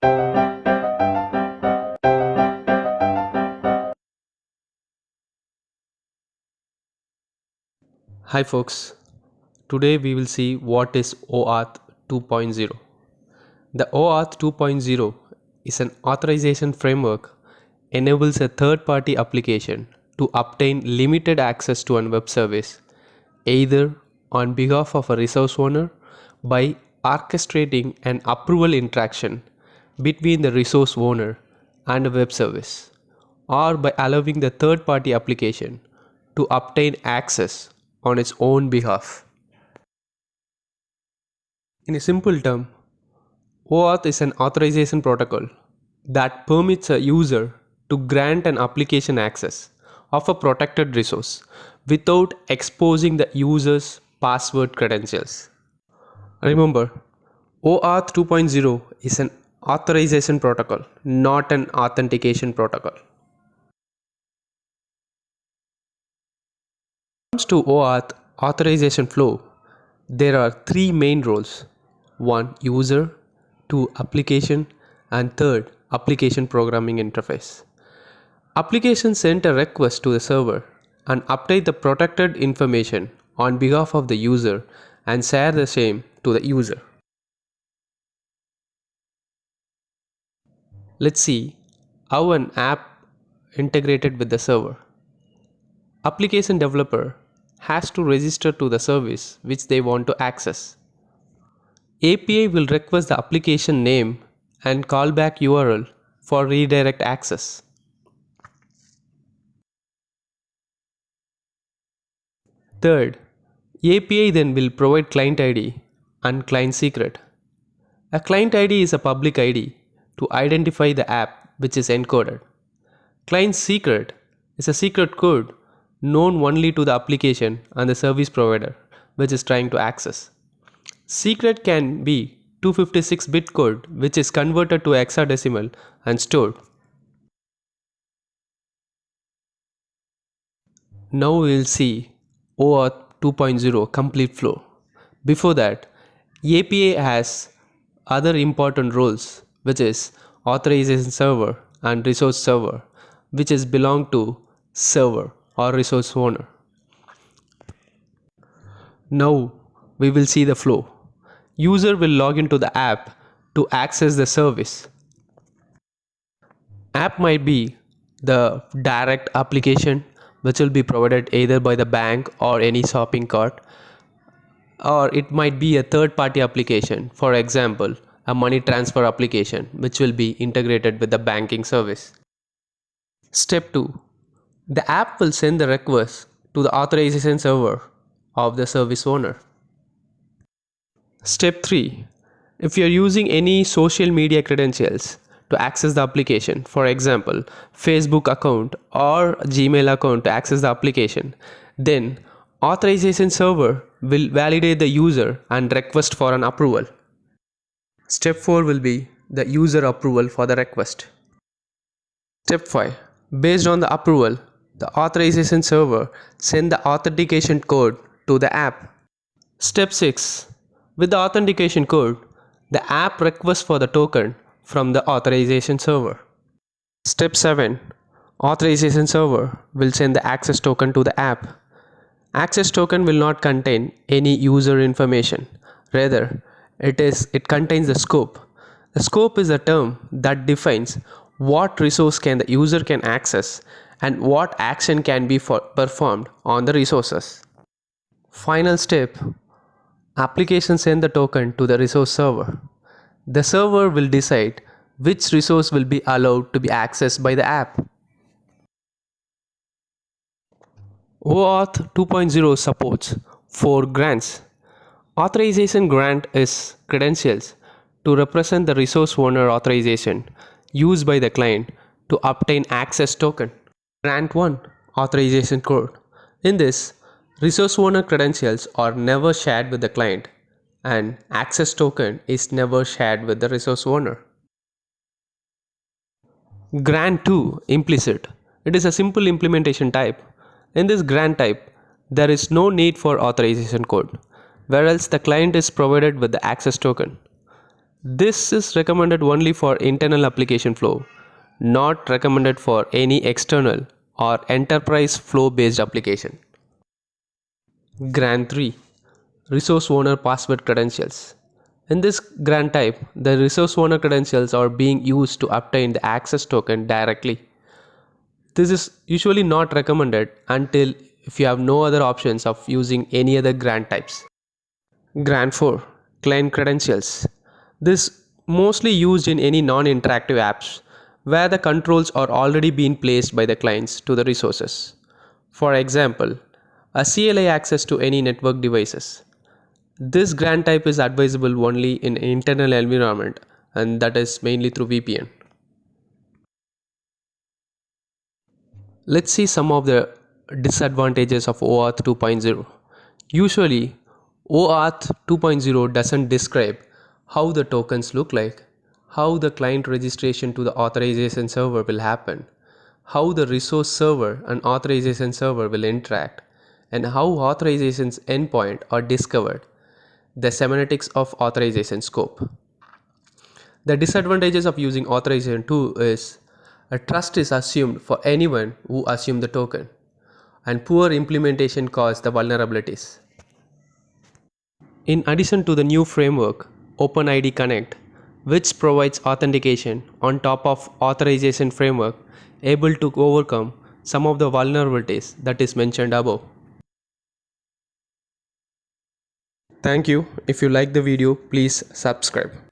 Hi folks, today we will see what is OAuth 2.0. The OAuth 2.0 is an authorization framework enables a third-party application to obtain limited access to a web service, either on behalf of a resource owner by orchestrating an approval interaction between the resource owner and a web service, or by allowing the third-party application to obtain access on its own behalf. In a simple term, OAuth is an authorization protocol that permits a user to grant an application access of a protected resource without exposing the user's password credentials. Remember, OAuth 2.0 is an authorization protocol, not an authentication protocol. When it comes to OAuth authorization flow, there are three main roles: 1. User, 2. Application, and 3. Application programming interface. Application send a request to the server and update the protected information on behalf of the user and share the same to the user. Let's see how an app integrated with the server. Application developer has to register to the service which they want to access. API will request the application name and callback URL for redirect access. Third, API then will provide client ID and client secret. A client ID is a public ID to identify the app which is encoded. Client secret is a secret code known only to the application and the service provider which is trying to access. Secret can be 256-bit code which is converted to hexadecimal and stored. Now we will see OAuth 2.0 complete flow. Before that, API has other important roles which is authorization server and resource server, which is belong to server or resource owner. Now we will see the flow. User will log into the app to access the service. App might be the direct application which will be provided either by the bank or any shopping cart, or it might be a third party application, for example a money transfer application which will be integrated with the banking service. Step 2. The app will send the request to the authorization server of the service owner. Step 3. If you are using any social media credentials to access the application, for example Facebook account or Gmail account to access the application, then authorization server will validate the user and request for an approval. Step 4 will be the user approval for the request. Step 5. Based on the approval, the authorization server send the authentication code to the app. Step 6. With the authentication code, the app requests for the token from the authorization server. Step 7. Authorization server will send the access token to the app. Access token will not contain any user information. Rather, it contains the scope. The scope is a term that defines what resource the user can access and what action can be performed on the resources. Final step. Application send the token to the resource server. The server will decide which resource will be allowed to be accessed by the app. OAuth 2.0 supports 4 grants. Authorization grant is credentials to represent the resource owner authorization used by the client to obtain access token. Grant 1. Authorization code. In this, resource owner credentials are never shared with the client and access token is never shared with the resource owner. Grant 2. Implicit. It is a simple implementation type. In this grant type, there is no need for authorization code, whereas the client is provided with the access token. This is recommended only for internal application flow, not recommended for any external or enterprise flow based application. Grant 3, Resource Owner Password Credentials. In this grant type, the resource owner credentials are being used to obtain the access token directly. This is usually not recommended until if you have no other options of using any other grant types. Grant 4, Client Credentials. This mostly used in any non-interactive apps where the controls are already being placed by the clients to the resources. For example, a CLI access to any network devices. This grant type is advisable only in internal environment, and that is mainly through VPN. Let's see some of the disadvantages of OAuth 2.0. Usually, OAuth 2.0 doesn't describe how the tokens look like, how the client registration to the authorization server will happen, how the resource server and authorization server will interact, and how authorizations endpoint are discovered, the semantics of authorization scope. The disadvantages of using authorization 2 is a trust is assumed for anyone who assumes the token, and poor implementation cause the vulnerabilities. In addition to the new framework, OpenID Connect, which provides authentication on top of authorization framework, able to overcome some of the vulnerabilities that is mentioned above. Thank you. If you like the video, please subscribe.